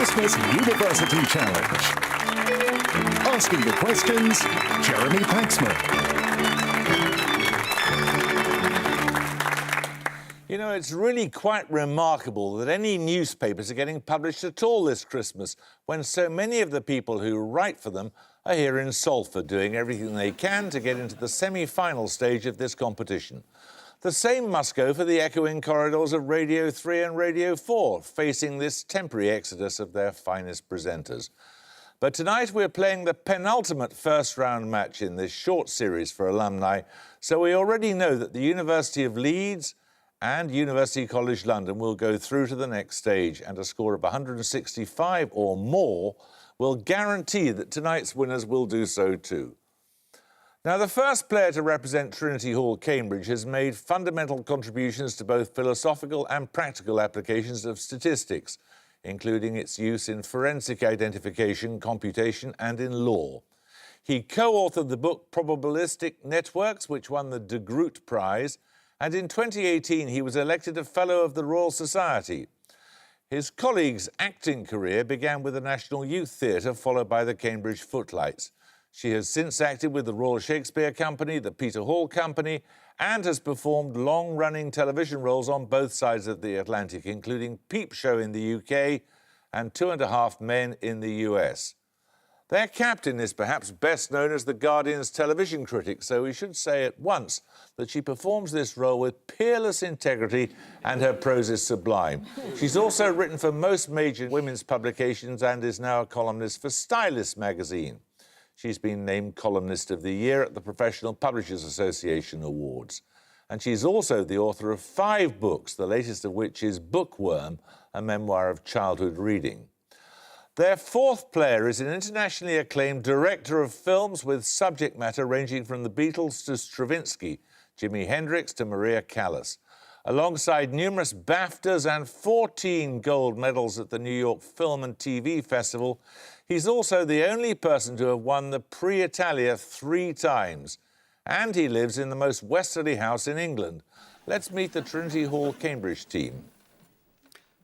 Christmas University Challenge. Asking the questions, Jeremy Paxman. You know, it's really quite remarkable that any newspapers are getting published at all this Christmas, when so many of the people who write for them are here in Salford doing everything they can to get into the semi-final stage of this competition. The same must go for the echoing corridors of Radio 3 and Radio 4, facing this temporary exodus of their finest presenters. But tonight we're playing the penultimate first-round match in this short series for alumni, so we already know that the University of Leeds and University College London will go through to the next stage, and a score of 165 or more will guarantee that tonight's winners will do so too. Now, the first player to represent Trinity Hall, Cambridge, has made fundamental contributions to both philosophical and practical applications of statistics, including its use in forensic identification, computation and in law. He co-authored the book Probabilistic Networks, which won the De Groot Prize, and in 2018 he was elected a Fellow of the Royal Society. His colleague's acting career began with the National Youth Theatre, followed by the Cambridge Footlights. She has since acted with the Royal Shakespeare Company, the Peter Hall Company, and has performed long-running television roles on both sides of the Atlantic, including Peep Show in the UK and 2.5 Men in the US. Their captain is perhaps best known as the Guardian's television critic, so we should say at once that she performs this role with peerless integrity and her prose is sublime. She's also written for most major women's publications and is now a columnist for Stylist magazine. She's been named Columnist of the Year at the Professional Publishers Association Awards. And she's also the author of 5 books, the latest of which is Bookworm, a memoir of childhood reading. Their fourth player is an internationally acclaimed director of films with subject matter ranging from the Beatles to Stravinsky, Jimi Hendrix to Maria Callas. Alongside numerous BAFTAs and 14 gold medals at the New York Film and TV Festival, he's also the only person to have won the Prix Italia 3 times. And he lives in the most westerly house in England. Let's meet the Trinity Hall Cambridge team.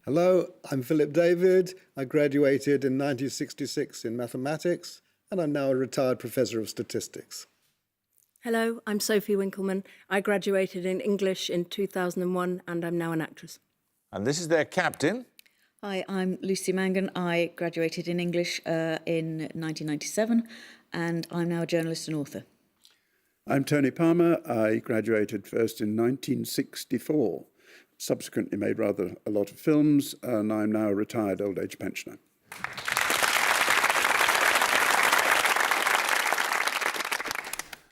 Hello, I'm Philip David. I graduated in 1966 in mathematics, and I'm now a retired professor of statistics. Hello, I'm Sophie Winkleman. I graduated in English in 2001 and I'm now an actress. And this is their captain. Hi, I'm Lucy Mangan. I graduated in English in 1997 and I'm now a journalist and author. I'm Tony Palmer. I graduated first in 1964, subsequently made rather a lot of films, and I'm now a retired old age pensioner.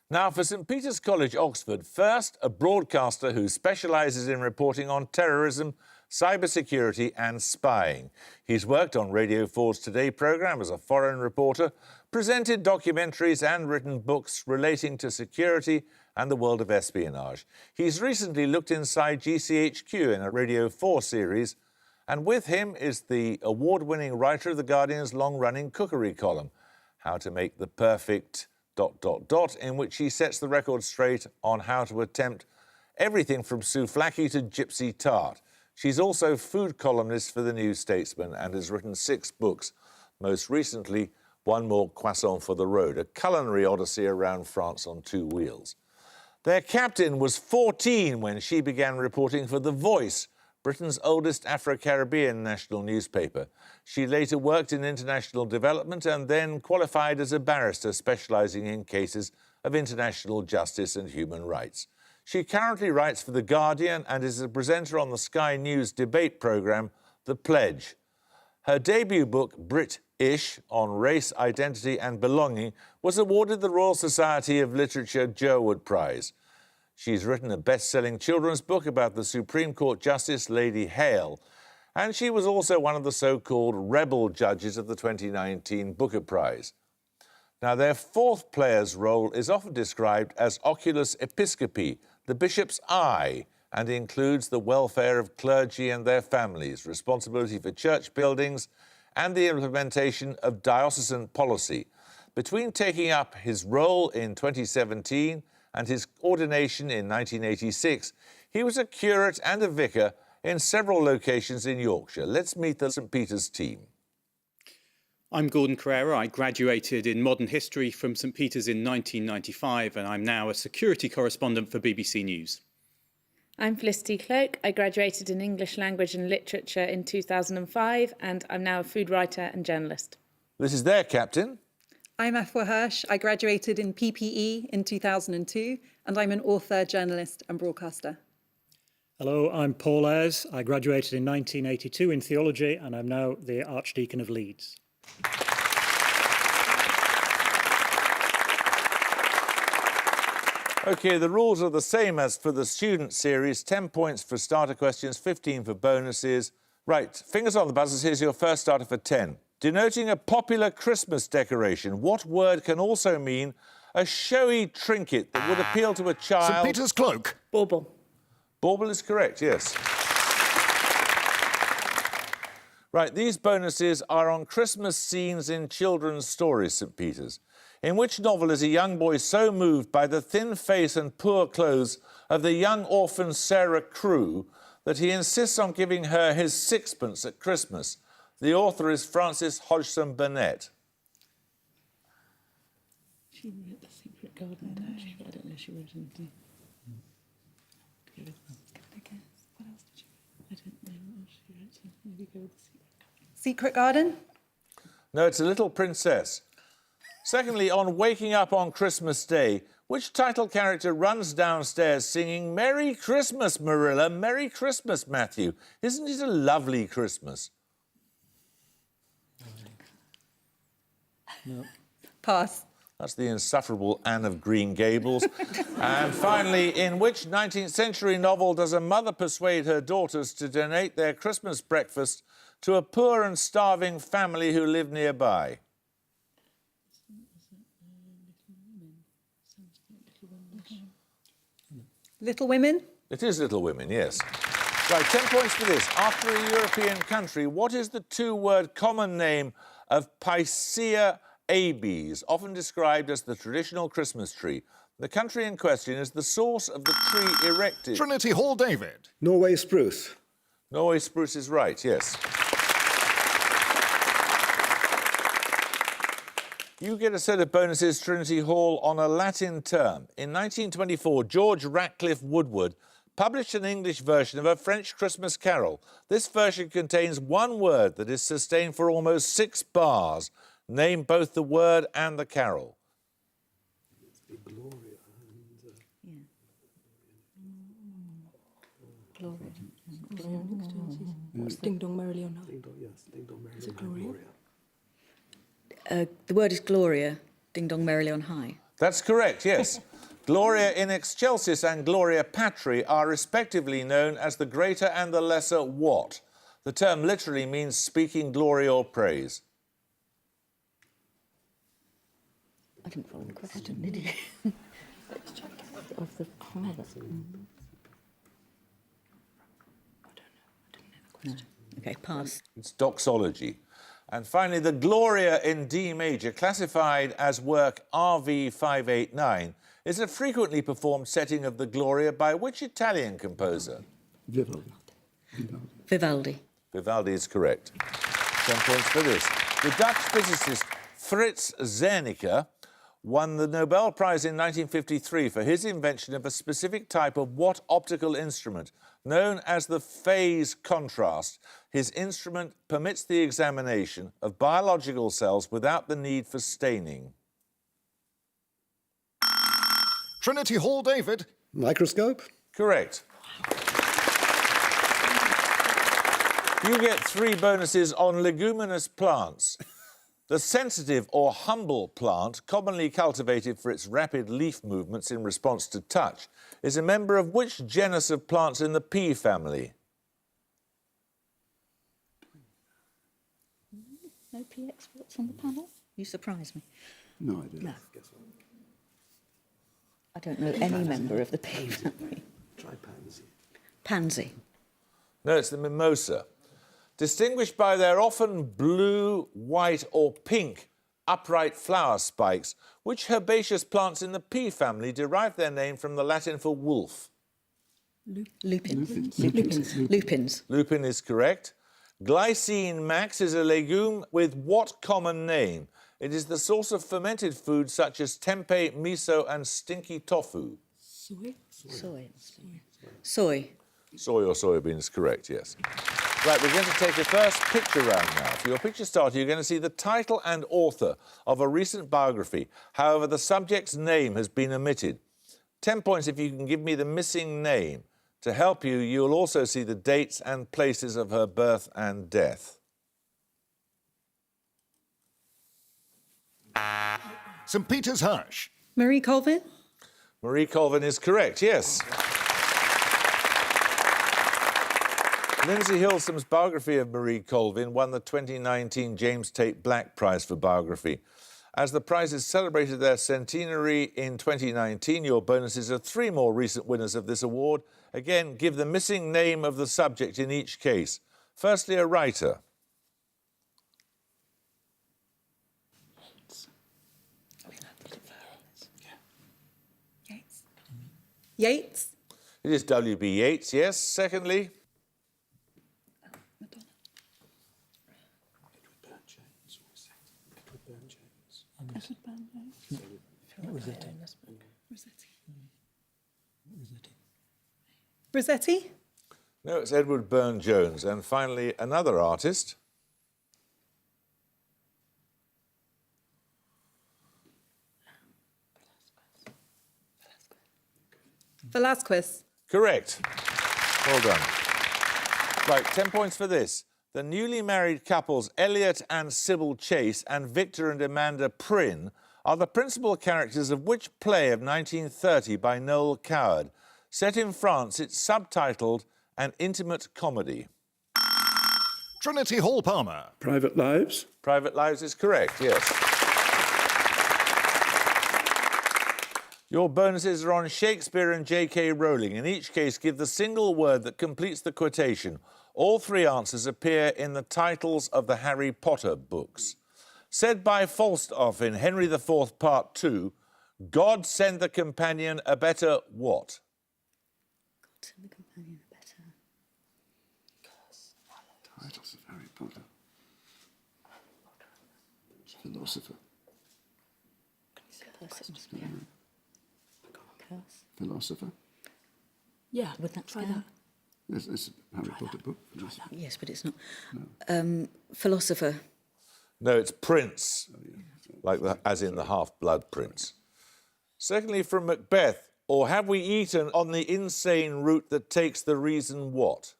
Now, for St Peter's College, Oxford, first, a broadcaster who specialises in reporting on terrorism, cybersecurity and spying. He's worked on Radio 4's Today programme as a foreign reporter, presented documentaries and written books relating to security and the world of espionage. He's recently looked inside GCHQ in a Radio 4 series, and with him is the award-winning writer of The Guardian's long-running cookery column, How to Make the Perfect... in which he sets the record straight on how to attempt everything from souvlaki to gypsy tart. She's also food columnist for the New Statesman and has written 6 books, most recently One More Croissant for the Road, a culinary odyssey around France on 2 wheels. Their captain was 14 when she began reporting for The Voice, Britain's oldest Afro-Caribbean national newspaper. She later worked in international development and then qualified as a barrister specialising in cases of international justice and human rights. She currently writes for The Guardian and is a presenter on the Sky News debate programme, The Pledge. Her debut book, Brit-ish, on race, identity and belonging, was awarded the Royal Society of Literature Jerwood Prize. She's written a best-selling children's book about the Supreme Court Justice Lady Hale, and she was also one of the so-called rebel judges of the 2019 Booker Prize. Now, their fourth player's role is often described as oculus episcopi, the bishop's eye, and includes the welfare of clergy and their families, responsibility for church buildings, and the implementation of diocesan policy. Between taking up his role in 2017 and his ordination in 1986, he was a curate and a vicar in several locations in Yorkshire. Let's meet the St Peter's team. I'm Gordon Carrera. I graduated in modern history from St Peter's in 1995, and I'm now a security correspondent for BBC News. I'm Felicity Cloak. I graduated in English Language and Literature in 2005, and I'm now a food writer and journalist. This is their captain. I'm Afua Hirsch. I graduated in PPE in 2002, and I'm an author, journalist and broadcaster. Hello, I'm Paul Ayres. I graduated in 1982 in theology, and I'm now the Archdeacon of Leeds. OK, the rules are the same as for the student series. 10 points for starter questions, 15 for bonuses. Right, fingers on the buzzers. Here's your first starter for 10. Denoting a popular Christmas decoration, what word can also mean a showy trinket that would appeal to a child? St Peter's cloak. Bauble. Bauble is correct, yes. Right, these bonuses are on Christmas scenes in children's stories, St Peter's. In which novel is a young boy so moved by the thin face and poor clothes of the young orphan Sarah Crewe that he insists on giving her his sixpence at Christmas? The author is Frances Hodgson Burnett. She wrote The Secret Garden, didn't she? I don't know if she wrote anything. I guess. What else did she write? I don't know what else she wrote. So maybe go with The Secret Garden. Secret Garden? No, it's a Little Princess. Secondly, on Waking Up on Christmas Day, which title character runs downstairs singing Merry Christmas, Marilla, Merry Christmas, Matthew? Isn't it a lovely Christmas? No. Pass. That's the insufferable Anne of Green Gables. And finally, in which 19th century novel does a mother persuade her daughters to donate their Christmas breakfast to a poor and starving family who live nearby? Little Women? It is Little Women, yes. Right, 10 points for this. After a European country, what is the two-word common name of Picea abies, often described as the traditional Christmas tree? The country in question is the source of the tree erected. Trinity Hall, David. Norway spruce. Norway spruce is right, yes. You get a set of bonuses, Trinity Hall, on a Latin term. In 1924, George Ratcliffe Woodward published an English version of a French Christmas carol. This version contains one word that is sustained for almost 6 bars. Name both the word and the carol. What's Ding Dong Merrily on High? Is it Gloria? The word is Gloria, Ding Dong Merrily on High. That's correct, yes. Gloria in Excelsis and Gloria Patri are respectively known as the greater and the lesser what? The term literally means speaking glory or praise. I didn't follow the question, did you? Of the father. I don't know the question. No. OK, pass. It's doxology. And finally, the Gloria in D major, classified as work RV 589, is a frequently performed setting of the Gloria by which Italian composer? Vivaldi. Vivaldi. Vivaldi is correct. 10 points for this. The Dutch physicist Frits Zernike won the Nobel Prize in 1953 for his invention of a specific type of what optical instrument? Known as the phase contrast, his instrument permits the examination of biological cells without the need for staining. Trinity Hall, David. Microscope? Correct. You get 3 bonuses on leguminous plants. The sensitive or humble plant, commonly cultivated for its rapid leaf movements in response to touch, is a member of which genus of plants in the pea family? No pea experts on the panel? You surprise me. No idea. No. I don't know any member of the pea family. Try pansy. Pansy. No, it's the mimosa. Distinguished by their often blue, white or pink upright flower spikes, which herbaceous plants in the pea family derive their name from the Latin for wolf? Lupins. Lupins. Lupin is correct. Glycine max is a legume with what common name? It is the source of fermented foods such as tempeh, miso and stinky tofu. Soy. Soy. Soy or soybean is correct, yes. Right, we're going to take a first picture round now. For your picture starter, you're going to see the title and author of a recent biography. However, the subject's name has been omitted. 10 points if you can give me the missing name. To help you, you'll also see the dates and places of her birth and death. St. Peter's Hirsch. Marie Colvin? Marie Colvin is correct, yes. Lindsay Hilsom's biography of Marie Colvin won the 2019 James Tate Black Prize for Biography. As the prizes celebrated their centenary in 2019, your bonuses are 3 more recent winners of this award. Again, give the missing name of the subject in each case. Firstly, a writer. Yeats? It is W.B. Yeats, yes. Secondly, Rossetti? no, it's Edward Burne-Jones. And finally, another artist. Velázquez? Correct. Well done. Right, 10 points for this. The newly married couples Elliot and Sybil Chase and Victor and Amanda Prynne are the principal characters of which play of 1930 by Noel Coward? Set in France, it's subtitled An Intimate Comedy. Trinity Hall Palmer. Private Lives. Private Lives is correct, yes. Your bonuses are on Shakespeare and J.K. Rowling. In each case, give the single word that completes the quotation. All 3 answers appear in the titles of the Harry Potter books. Said by Falstaff in Henry IV, Part 2, God send the companion a better what? God send the companion a better curse. Titles of Harry Potter. Philosopher. Curse. Philosopher. Yeah, would that try that? This is a Harry Potter book. Philosopher. Yes, but it's not. Philosopher. No, it's Prince, like as in the Half-Blood Prince. Secondly, from Macbeth, or have we eaten on the insane route that takes the reason what?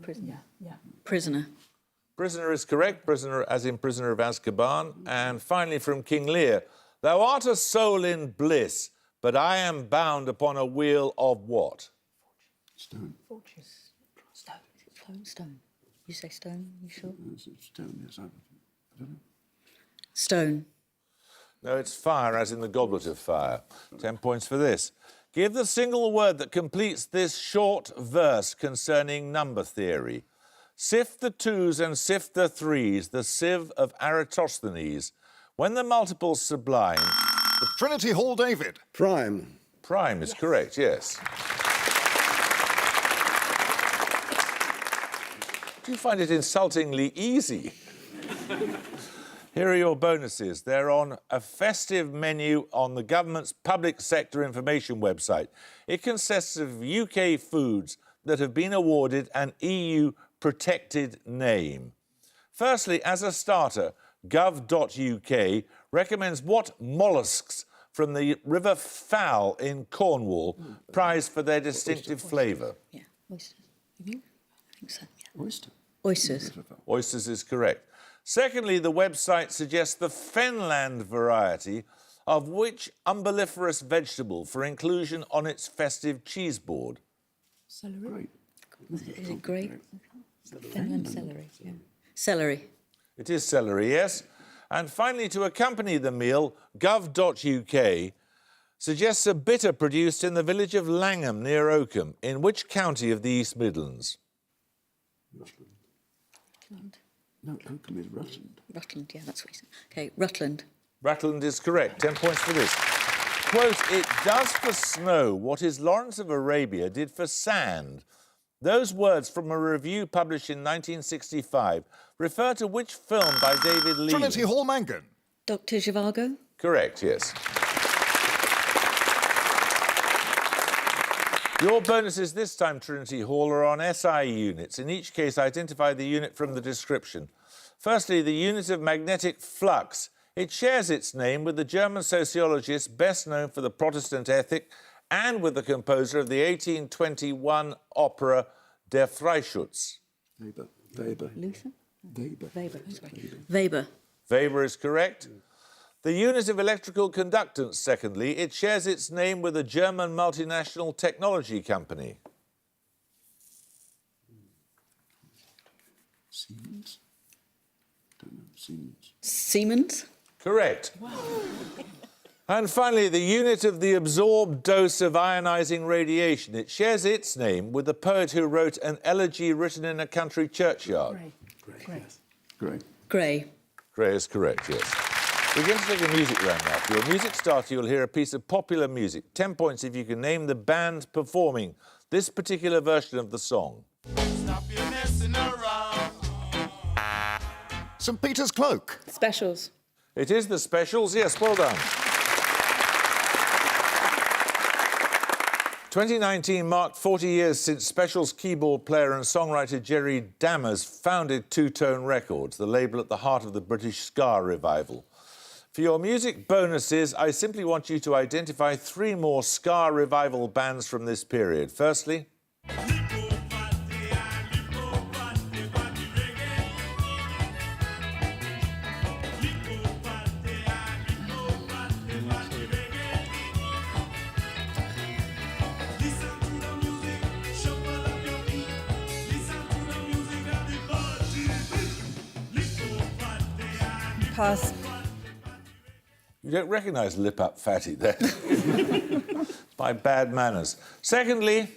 Prisoner. Yeah. Prisoner. Prisoner is correct, prisoner as in prisoner of Azkaban. And finally, from King Lear, thou art a soul in bliss, but I am bound upon a wheel of what? Stone. Fortune. Stone. Stone. You say stone, you sure? It's stone, yes. I don't know. Stone. No, it's fire, as in the goblet of fire. 10 points for this. Give the single word that completes this short verse concerning number theory. Sift the 2s and sift the 3s, the sieve of Eratosthenes. When the multiples sublime... The Trinity Hall David. Prime. Prime is correct, yes. Do you find it insultingly easy? Here are your bonuses. They're on a festive menu on the government's public sector information website. It consists of UK foods that have been awarded an EU protected name. Firstly, as a starter, gov.uk recommends what molluscs from the River Fowl in Cornwall prized for their distinctive flavour. Yeah. Oysters. You think? I think so. Yeah. Oyster. Oysters. Oysters is correct. Secondly, the website suggests the Fenland variety of which umbelliferous vegetable for inclusion on its festive cheese board? Celery. Great. Is it grape? Finland celery. Yeah. Celery. It is celery, yes. And finally, to accompany the meal, gov.uk suggests a bitter produced in the village of Langham near Oakham. In which county of the East Midlands? Rutland. No, Oakham is Rutland. Rutland, yeah, that's what he said. Okay, Rutland. Rutland is correct. 10 points for this. quote, "It does for snow what is Lawrence of Arabia did for sand." Those words from a review published in 1965 refer to which film by David Leland? Trinity Hall Mangan. Dr. Zhivago. Correct, yes. Your bonuses this time, Trinity Hall, are on SI units. In each case, identify the unit from the description. Firstly, the unit of magnetic flux. It shares its name with the German sociologist best known for the Protestant ethic and with the composer of the 1821 opera Der Freischutz. Weber. Luther? Weber. Weber. Weber is correct. The unit of electrical conductance, secondly, it shares its name with a German multinational technology company. Siemens? Don't know. Siemens. Siemens. Correct. And finally, the unit of the absorbed dose of ionising radiation. It shares its name with the poet who wrote an elegy written in a country churchyard. Grey. Gray is correct, yes. We're going to take a music round now. For your music starter, you'll hear a piece of popular music. 10 points if you can name the band performing this particular version of the song. Stop your messing around. St. Peter's Cloak. Specials. It is the Specials, yes, well done. 2019 marked 40 years since Specials keyboard player and songwriter Jerry Dammers founded Two Tone Records, the label at the heart of the British ska revival. For your music bonuses, I simply want you to identify 3 more ska revival bands from this period. Firstly, Pass. you don't recognise Lip Up Fatty there. It's my bad manners. Secondly,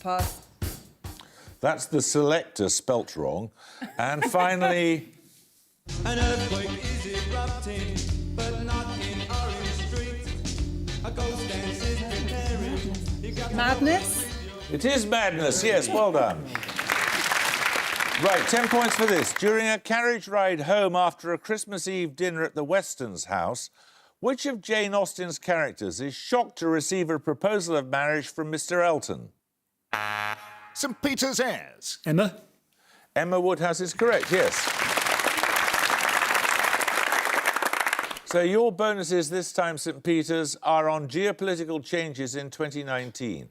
Pass. that's the Selector spelt wrong. And finally, An earthquake is erupting, but not in Orange Street. A ghost dance is preparing. You got Madness. it is Madness, yes, well done. Right, 10 points for this. During a carriage ride home after a Christmas Eve dinner at the Weston's house, which of Jane Austen's characters is shocked to receive a proposal of marriage from Mr. Elton? St. Peter's Airs. Emma. Emma Woodhouse is correct, yes. So your bonuses this time, St. Peter's, are on geopolitical changes in 2019.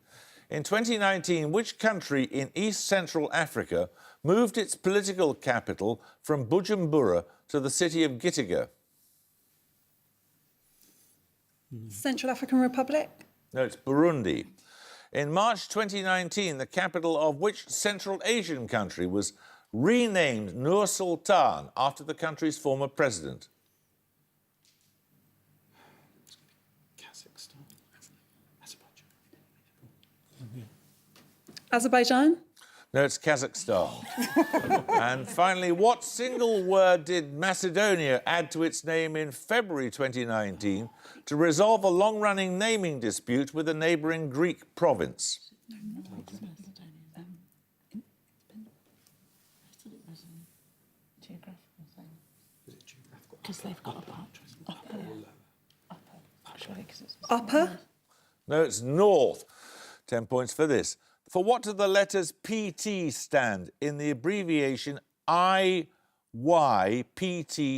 In 2019, which country in East Central Africa moved its political capital from Bujumbura to the city of Gitega? Central African Republic. No, it's Burundi. In March 2019, the capital of which Central Asian country was renamed Nur Sultan after the country's former president? Azerbaijan. No, it's Kazakhstan. And finally, what single word did Macedonia add to its name in February 2019 to resolve a long-running naming dispute with a neighbouring Greek province? Because they've got a part. Upper. No, it's North. 10 points for this. For what do the letters PT stand in the abbreviation IYPT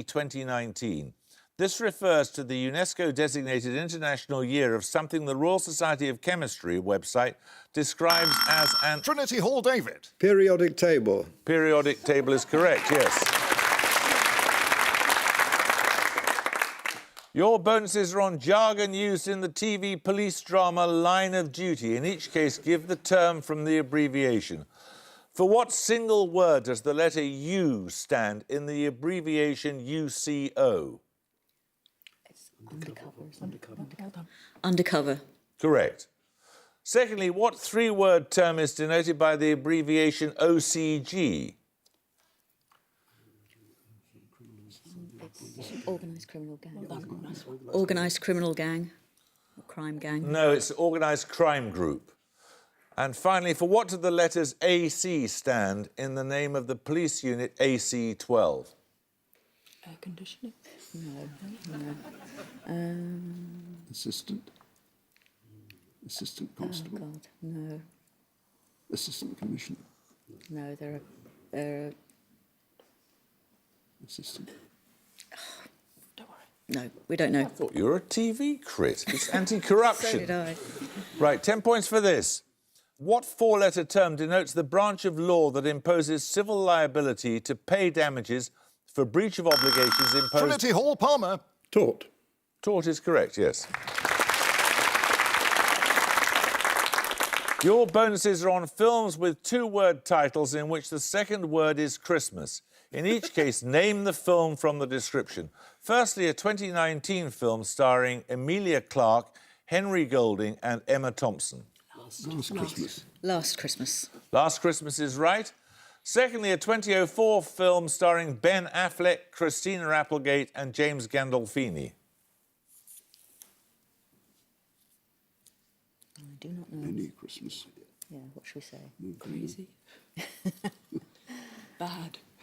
2019? This refers to the UNESCO-designated International Year of something the Royal Society of Chemistry website describes as an... Trinity Hall David. Periodic table. Periodic table is correct, yes. Your bonuses are on jargon used in the TV police drama Line of Duty. In each case, give the term from the abbreviation. For what single word does the letter U stand in the abbreviation UCO? Undercover. Correct. Secondly, what three-word term is denoted by the abbreviation OCG? Organised criminal gang. Organised criminal gang. Or crime gang. No, it's organised crime group. And finally, for what do the letters AC stand in the name of the police unit AC-12? Air conditioning? No. Assistant constable. Oh, God, no. Assistant commissioner. No, they're Assistant. Don't worry. No, we don't know. I thought you were a TV crit. It's anti-corruption. So did I. Right, 10 points for this. What four-letter term denotes the branch of law that imposes civil liability to pay damages for breach of obligations imposed... Trinity Hall, Palmer. Tort. Tort is correct, yes. Your bonuses are on films with two-word titles in which the second word is Christmas. In each case, name the film from the description. Firstly, a 2019 film starring Emilia Clarke, Henry Golding and Emma Thompson. Last Christmas. Last Christmas. Last Christmas is right. Secondly, a 2004 film starring Ben Affleck, Christina Applegate and James Gandolfini. I do not know. Any Christmas. Yeah, what should we say? Crazy.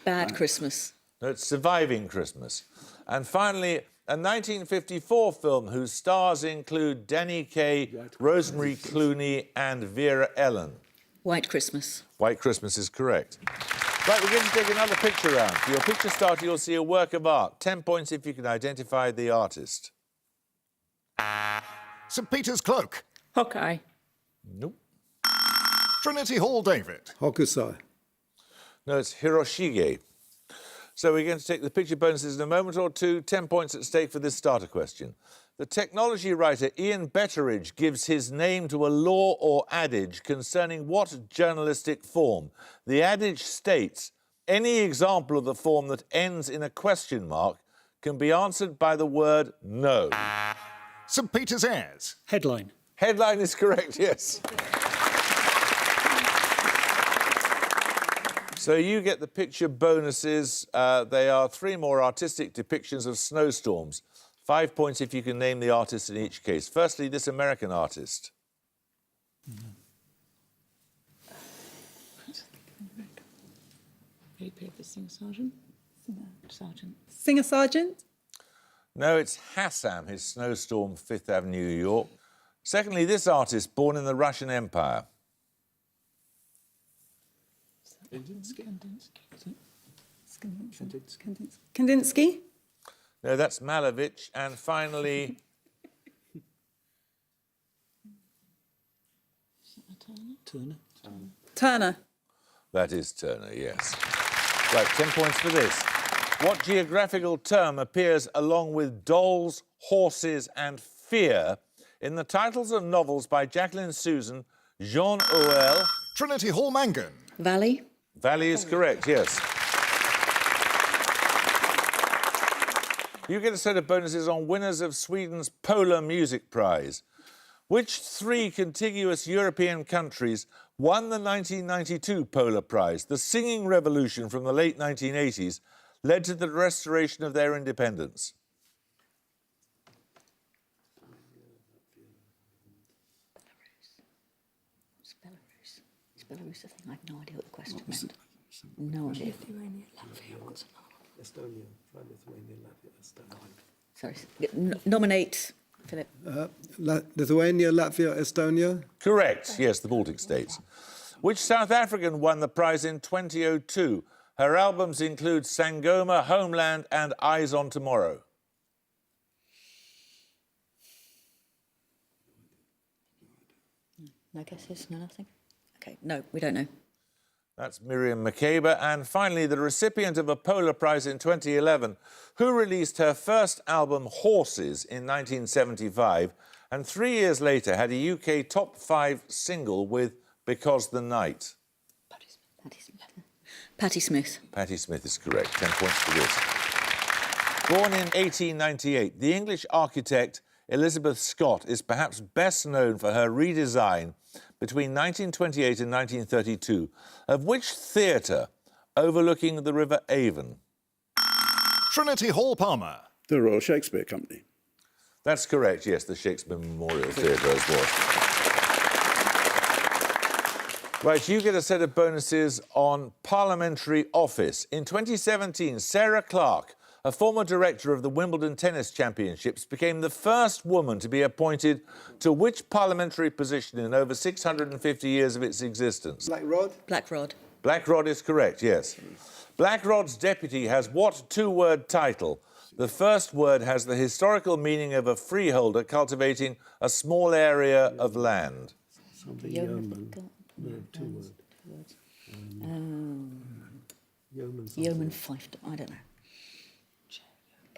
Bad Christmas. No, it's Surviving Christmas. And finally, a 1954 film whose stars include Danny Kaye, Rosemary Clooney and Vera Ellen. White Christmas. White Christmas is correct. Right, we're going to take another picture round. For your picture starter, you'll see a work of art. 10 points if you can identify the artist. St. Peter's Cloak. Hawkeye. Nope. Trinity Hall, David. Hokusai. No, it's Hiroshige. So we're going to take the picture bonuses in a moment or two. 10 points at stake for this starter question. The technology writer Ian Betteridge gives his name to a law or adage concerning what journalistic form? The adage states, any example of the form that ends in a question mark can be answered by the word no. St. Peter's Airs. Headline. Headline is correct, yes. So you get the picture bonuses. They are three more artistic depictions of snowstorms. 5 points if you can name the artist in each case. Firstly, this American artist. Singer Sergeant. No, it's Hassam, his Snowstorm, Fifth Avenue, New York. Secondly, this artist, born in the Russian Empire. Kandinsky. No, that's Malevich. And finally... Turner. That is Turner, yes. Right, 10 points for this. What geographical term appears along with dolls, horses and fear in the titles of novels by Jacqueline Susan, Jean Auel? Trinity Hall, Mangan. Valley. Valley is correct, yes. You get a set of bonuses on winners of Sweden's Polar Music Prize. Which three contiguous European countries won the 1992 Polar Prize? The singing revolution from the late 1980s led to the restoration of their independence. It's Belarus, I think. I have no idea what the question meant. No idea. Estonia, Lithuania, Latvia, Estonia. Sorry. Nominate, Philip. Lithuania, Latvia, Estonia. Correct, yes, the Baltic states. Which South African won the prize in 2002? Her albums include Sangoma, Homeland and Eyes on Tomorrow. No guesses? No nothing? OK, no, we don't know. That's Miriam Makeba. And finally, the recipient of a Polar Prize in 2011, who released her first album, Horses, in 1975, and 3 years later had a UK top 5 single with Because the Night. Patti Smith. Patti Smith is correct. 10 points for this. Born in 1898, the English architect Elizabeth Scott is perhaps best known for her redesign between 1928 and 1932 of which theatre overlooking the River Avon? Trinity Hall, Palmer. The Royal Shakespeare Company. That's correct, yes, the Shakespeare Memorial Theatre as well. Right, you get a set of bonuses on parliamentary office. In 2017, Sarah Clark, a former director of the Wimbledon Tennis Championships, became the first woman to be appointed to which parliamentary position in over 650 years of its existence? Blackrod? Blackrod. Blackrod is correct, yes. Blackrod's deputy has what two-word title? The first word has the historical meaning of a freeholder cultivating a small area of land. Something yeoman. No, 2 words. Yeoman fife. I don't know.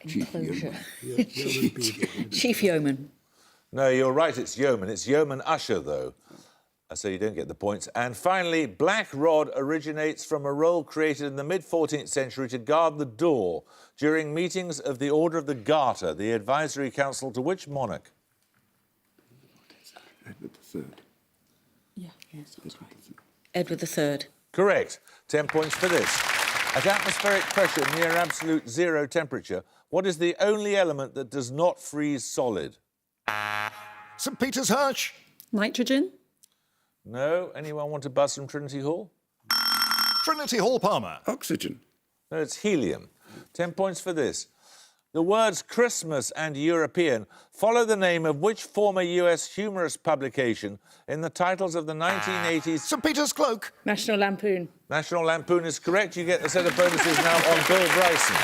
Chief Enclosure. Yeoman. Chief yeoman. No, you're right, it's yeoman. It's yeoman usher, though. So you don't get the points. And finally, black rod originates from a role created in the mid-14th century to guard the door during meetings of the Order of the Garter, the advisory council to which monarch? Edward III. Yes, that's right. Edward III. Correct. 10 points for this. At atmospheric pressure near absolute zero temperature, what is the only element that does not freeze solid? St Peter's Hirsch. Nitrogen. No? Anyone want a buzz from Trinity Hall? Trinity Hall, Palmer. Oxygen. No, it's helium. 10 points for this. The words Christmas and European follow the name of which former US humorous publication in the titles of the 1980s? St Peter's Cloak. National Lampoon. National Lampoon is correct. You get a set of bonuses now on Bill Bryson.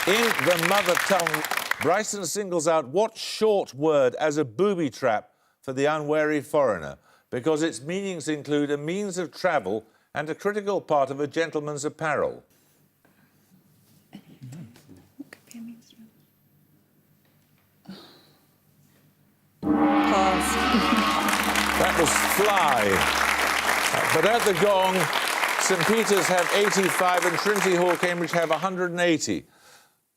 In the mother tongue, Bryson singles out what short word as a booby trap for the unwary foreigner, because its meanings include a means of travel and a critical part of a gentleman's apparel. What could be a means to Pass. That was fly. But at the gong, St Peter's have 85 and Trinity Hall, Cambridge have 180.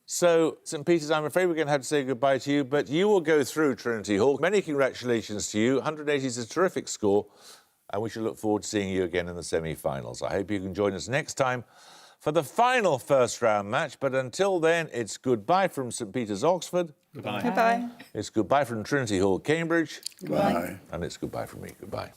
So, St Peter's, I'm afraid we're going to have to say goodbye to you, but you will go through Trinity Hall. Many congratulations to you. 180 is a terrific score, and we shall look forward to seeing you again in the semi-finals. I hope you can join us next time for the final first-round match, but until then, it's goodbye from St Peter's, Oxford. Goodbye. Goodbye. It's goodbye from Trinity Hall, Cambridge. Bye. And it's goodbye from me. Goodbye.